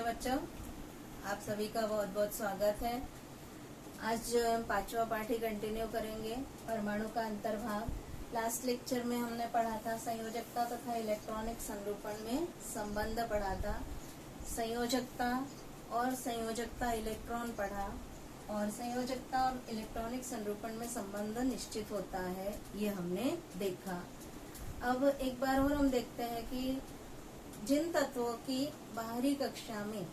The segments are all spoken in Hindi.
बच्चों, आप सभी का बहुत बहुत स्वागत है। आज पांचवा पाठ ही कंटिन्यू करेंगे, परमाणु का अंतर्भाग। लास्ट लेक्चर में हमने पढ़ा था संयोजकता तथा इलेक्ट्रॉनिक संरूपण में संबंध पढ़ा था। संयोजकता और संयोजकता इलेक्ट्रॉन पढ़ा और संयोजकता और इलेक्ट्रॉनिक संरूपण में संबंध निश्चित होता है, ये हमने देखा। अब एक बार और हम देखते हैं कि जिन तत्वों की बाहरी कक्षा में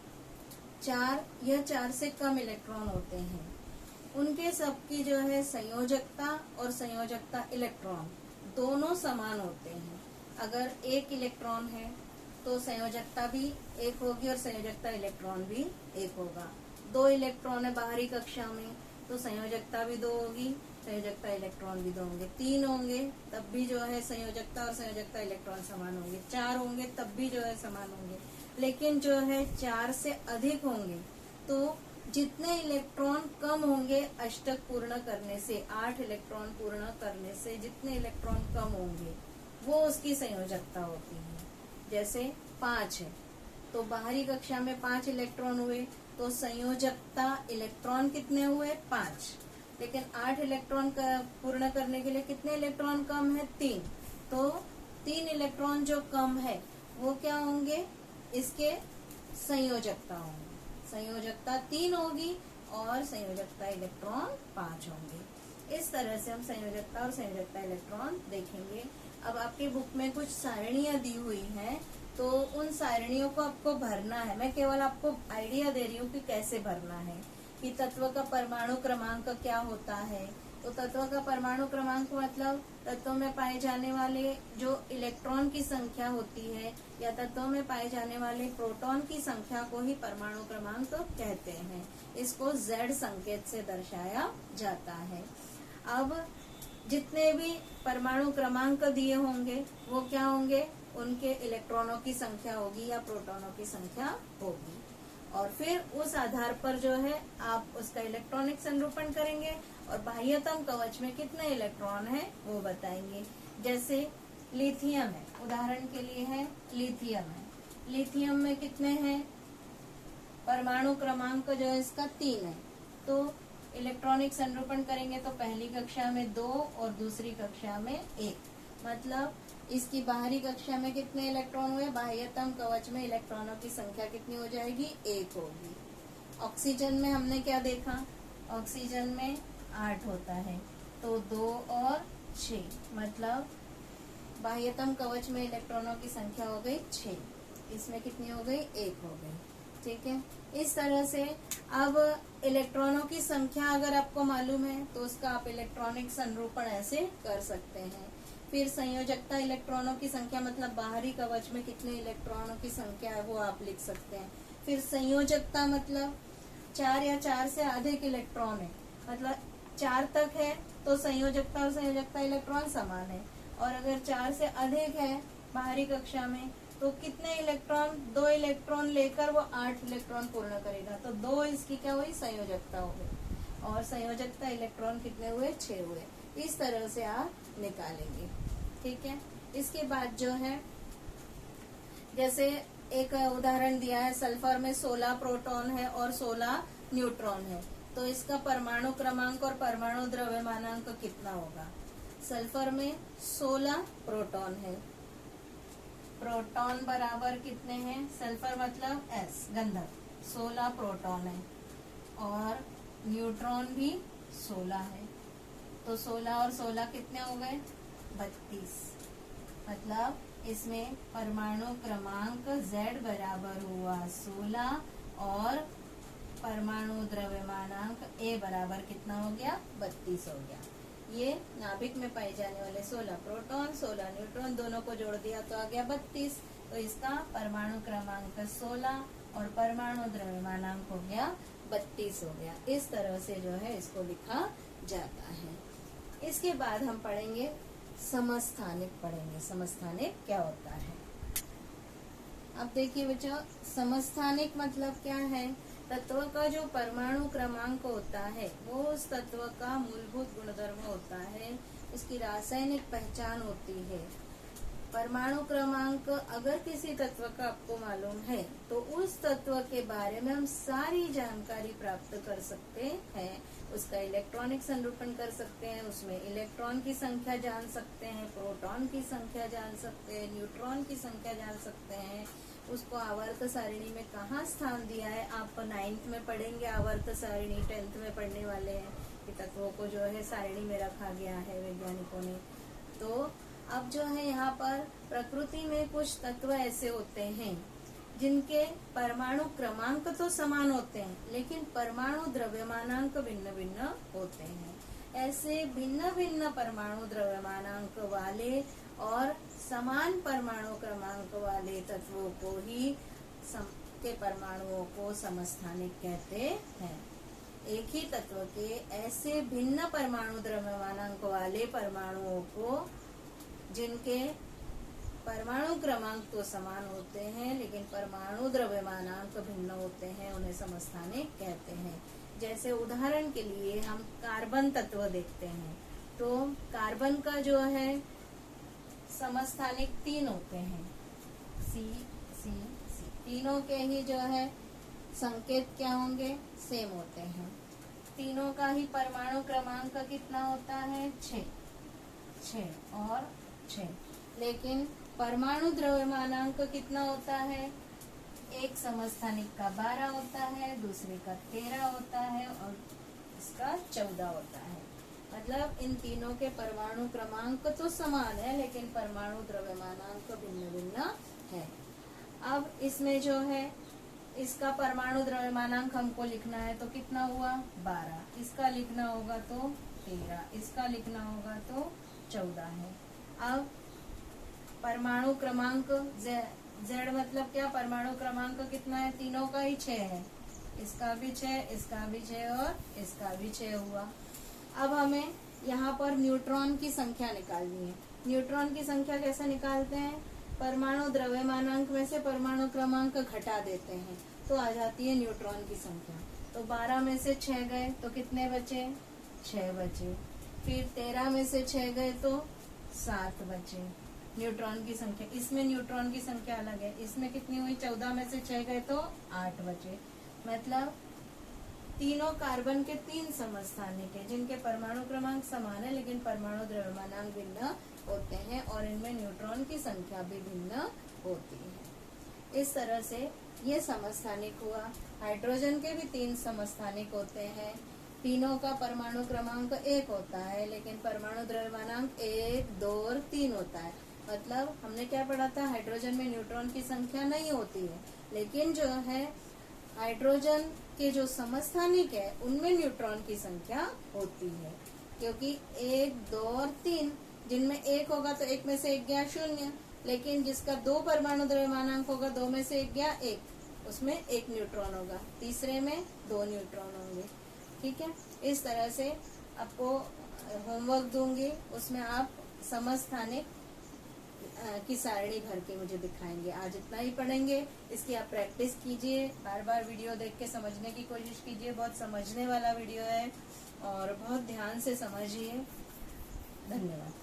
4 या 4 से कम इलेक्ट्रॉन होते हैं, उनके सबकी जो है संयोजकता और संयोजकता इलेक्ट्रॉन दोनों समान होते हैं। अगर एक इलेक्ट्रॉन है तो संयोजकता भी एक होगी और संयोजकता इलेक्ट्रॉन भी एक होगा। 2 इलेक्ट्रॉन है बाहरी कक्षा में तो संयोजकता भी 2 होगी, संयोजकता इलेक्ट्रॉन भी 2 होंगे। 3 होंगे तब भी जो है संयोजकता और संयोजकता इलेक्ट्रॉन समान होंगे। 4 होंगे तब भी जो है समान होंगे। लेकिन जो है 4 से अधिक होंगे तो जितने इलेक्ट्रॉन कम होंगे अष्टक पूर्ण करने से, 8 इलेक्ट्रॉन पूर्ण करने से जितने इलेक्ट्रॉन कम होंगे वो उसकी संयोजकता होती है। जैसे 5 है तो बाहरी कक्षा में 5 इलेक्ट्रॉन हुए तो संयोजकता इलेक्ट्रॉन कितने हुए? 5। लेकिन 8 इलेक्ट्रॉन का पूर्ण करने के लिए कितने इलेक्ट्रॉन कम है? 3। तो 3 इलेक्ट्रॉन जो कम है वो क्या होंगे? इसके संयोजकता होंगे। संयोजकता 3 होगी और संयोजकता इलेक्ट्रॉन 5 होंगे। इस तरह से हम संयोजकता और संयोजकता इलेक्ट्रॉन देखेंगे। अब आपकी बुक में कुछ सारणियां दी हुई हैं तो उन सारणियों को आपको भरना है। मैं केवल आपको आइडिया दे रही हूँ कि कैसे भरना है, कि तत्व का परमाणु क्रमांक क्या होता है। तो तत्व का परमाणु क्रमांक मतलब तत्व में पाए जाने वाले जो इलेक्ट्रॉन की संख्या होती है या तत्व में पाए जाने वाले प्रोटॉन की संख्या को ही परमाणु क्रमांक कहते हैं। इसको Z संकेत से दर्शाया जाता है। अब जितने भी परमाणु क्रमांक दिए होंगे वो क्या होंगे? उनके इलेक्ट्रॉनों की संख्या होगी या प्रोटॉनों की संख्या होगी और फिर उस आधार पर जो है आप उसका इलेक्ट्रॉनिक संरूपण करेंगे और बाह्यतम कवच में कितने इलेक्ट्रॉन है वो बताएंगे। जैसे लिथियम है, उदाहरण के लिए है लिथियम है। लिथियम में कितने हैं? परमाणु क्रमांक जो है इसका 3 है। तो इलेक्ट्रॉनिक संरूपण करेंगे तो पहली कक्षा में 2 और दूसरी कक्षा में 1। मतलब इसकी बाहरी कक्षा में कितने इलेक्ट्रॉन हुए? बाह्यतम कवच में इलेक्ट्रॉनों की संख्या कितनी हो जाएगी? 1 होगी। ऑक्सीजन में हमने क्या देखा? ऑक्सीजन में 8 होता है तो 2 और 6, मतलब बाह्यतम कवच में इलेक्ट्रॉनों की संख्या हो गई 6। इसमें कितनी हो गई? 1 हो गई। ठीक है। इस तरह से अब इलेक्ट्रॉनों की संख्या अगर आपको मालूम है तो उसका आप इलेक्ट्रॉनिक संरूपण ऐसे कर सकते हैं। फिर संयोजकता इलेक्ट्रॉनों की संख्या मतलब बाहरी कवच में कितने इलेक्ट्रॉनों की संख्या है वो आप लिख सकते हैं। फिर संयोजकता मतलब 4 या 4 से अधिक इलेक्ट्रॉन है, मतलब 4 तक है तो संयोजकता और संयोजकता इलेक्ट्रॉन समान है। और अगर 4 से अधिक है बाहरी कक्षा में तो कितने इलेक्ट्रॉन? 2 इलेक्ट्रॉन लेकर वो 8 इलेक्ट्रॉन पूर्ण करेगा तो 2 इसकी क्या हुई? संयोजकता हो गई। और संयोजकता इलेक्ट्रॉन कितने हुए? 6 हुए। इस तरह से आप निकालेंगे। ठीक है। इसके बाद जो है जैसे एक उदाहरण दिया है, सल्फर में 16 प्रोटॉन है और 16 न्यूट्रॉन है तो इसका परमाणु क्रमांक और परमाणु द्रव्यमानांक कितना होगा? सल्फर में 16 प्रोटॉन है, प्रोटॉन बराबर कितने हैं? सल्फर मतलब S गंधक, 16 प्रोटॉन है और न्यूट्रॉन भी 16 है तो 16 और 16 कितने हो गए? 32। मतलब इसमें परमाणु क्रमांक Z बराबर हुआ 16 और परमाणु द्रव्यमानांक A बराबर कितना हो गया? 32 हो गया। ये नाभिक में पाए जाने वाले 16 प्रोटॉन 16 न्यूट्रॉन दोनों को जोड़ दिया तो आ गया 32। तो इसका परमाणु क्रमांक 16 और परमाणु द्रव्यमानांक हो गया 32 हो गया। इस तरह से जो है इसको लिखा जाता है। इसके बाद हम पढ़ेंगे समस्थानिक पढ़ेंगे। समस्थानिक क्या होता है? अब देखिए बच्चों, समस्थानिक मतलब क्या है? तत्व का जो परमाणु क्रमांक होता है वो उस तत्व का मूलभूत गुणधर्म होता है, उसकी रासायनिक पहचान होती है। परमाणु क्रमांक अगर किसी तत्व का आपको मालूम है तो उस तत्व के बारे में हम सारी जानकारी प्राप्त कर सकते हैं। उसका इलेक्ट्रॉनिक संरूपण कर सकते हैं, उसमें इलेक्ट्रॉन की संख्या जान सकते हैं, प्रोटॉन की संख्या जान सकते हैं, न्यूट्रॉन की संख्या जान सकते हैं, उसको आवर्त सारिणी में कहाँ स्थान दिया है। आप 9th में पढ़ेंगे आवर्त सारिणी, 10th में पढ़ने वाले हैं कि तत्वों को जो है सारिणी में रखा गया है वैज्ञानिकों ने। तो अब जो है यहाँ पर प्रकृति में कुछ तत्व ऐसे होते हैं जिनके परमाणु क्रमांक तो समान होते हैं लेकिन परमाणु द्रव्यमानांक भिन्न भिन्न होते हैं। ऐसे भिन्न भिन्न परमाणु द्रव्यमानांक वाले और समान परमाणु क्रमांक वाले तत्वों को ही के परमाणुओं को समस्थानिक कहते हैं। एक ही तत्व के ऐसे भिन्न परमाणु द्रव्यमानांक वाले परमाणुओं को जिनके परमाणु क्रमांक तो समान होते हैं लेकिन परमाणु द्रव्यमानांक भिन्न होते हैं, उन्हें समस्थानिक कहते हैं। जैसे उदाहरण के लिए हम कार्बन तत्व देखते हैं तो कार्बन का जो है समस्थानिक 3 होते हैं, C, C, C। तीनों के ही जो है संकेत क्या होंगे, सेम होते हैं। तीनों का ही परमाणु क्रमांक कितना होता है, 6 और 6। लेकिन परमाणु द्रव्यमानांक कितना होता है, एक समस्थानिक का 12 होता है, दूसरे का 13 होता है और इसका 14 होता है। मतलब इन तीनों के परमाणु क्रमांक तो समान है लेकिन परमाणु द्रव्यमानांक भिन्न भिन्न है। अब इसमें जो है इसका परमाणु द्रव्यमानांक हमको लिखना है तो कितना हुआ, 12। इसका लिखना होगा तो 13, इसका लिखना होगा तो 14 है। अब परमाणु क्रमांक Z मतलब क्या, परमाणु क्रमांक कितना है, तीनों का ही 6 है, इसका भी 6, इसका भी 6 और इसका भी 6 हुआ। अब हमें यहाँ पर न्यूट्रॉन की संख्या निकालनी है। न्यूट्रॉन की संख्या कैसे निकालते हैं, परमाणु द्रव्यमानांक में से परमाणु क्रमांक घटा देते हैं तो आ जाती है न्यूट्रॉन की संख्या। तो 12 में से 6 गए तो कितने बचे, 6 बचे। फिर 13 में से 6 गए तो 7 बचे न्यूट्रॉन की संख्या। इसमें न्यूट्रॉन की संख्या अलग है, इसमें कितनी हुई, 14 में से 6 गए तो 8 बचे। मतलब तीनों कार्बन के 3 समस्थानिक है जिनके परमाणु क्रमांक समान है लेकिन परमाणु द्रव्यमानांक भिन्न होते हैं और इनमें न्यूट्रॉन की संख्या भी भिन्न होती है। इस तरह से ये समस्थानिक हुआ। हाइड्रोजन के भी 3 समस्थानिक होते हैं, तीनों का परमाणु क्रमांक 1 होता है लेकिन परमाणु द्रव्यमानांक 1, 2 और 3 होता है। मतलब हमने क्या पढ़ा था, हाइड्रोजन में न्यूट्रॉन की संख्या नहीं होती है लेकिन जो है हाइड्रोजन के जो समस्थानिक है उनमें न्यूट्रॉन की संख्या होती है, क्योंकि 1, 2 और 3 जिनमें 1 होगा तो 1 में से 1 गया 0, लेकिन जिसका 2 परमाणु द्रव्यमानांक होगा 2 में से 1 गया 1, उसमें 1 न्यूट्रॉन होगा, तीसरे में 2 न्यूट्रॉन होंगे। ठीक है, इस तरह से आपको होमवर्क दूंगी, उसमें आप समस्थानिक की सारणी भर के मुझे दिखाएंगे। आज इतना ही पढ़ेंगे, इसकी आप प्रैक्टिस कीजिए, बार बार वीडियो देख के समझने की कोशिश कीजिए। बहुत समझने वाला वीडियो है और बहुत ध्यान से समझिए। धन्यवाद।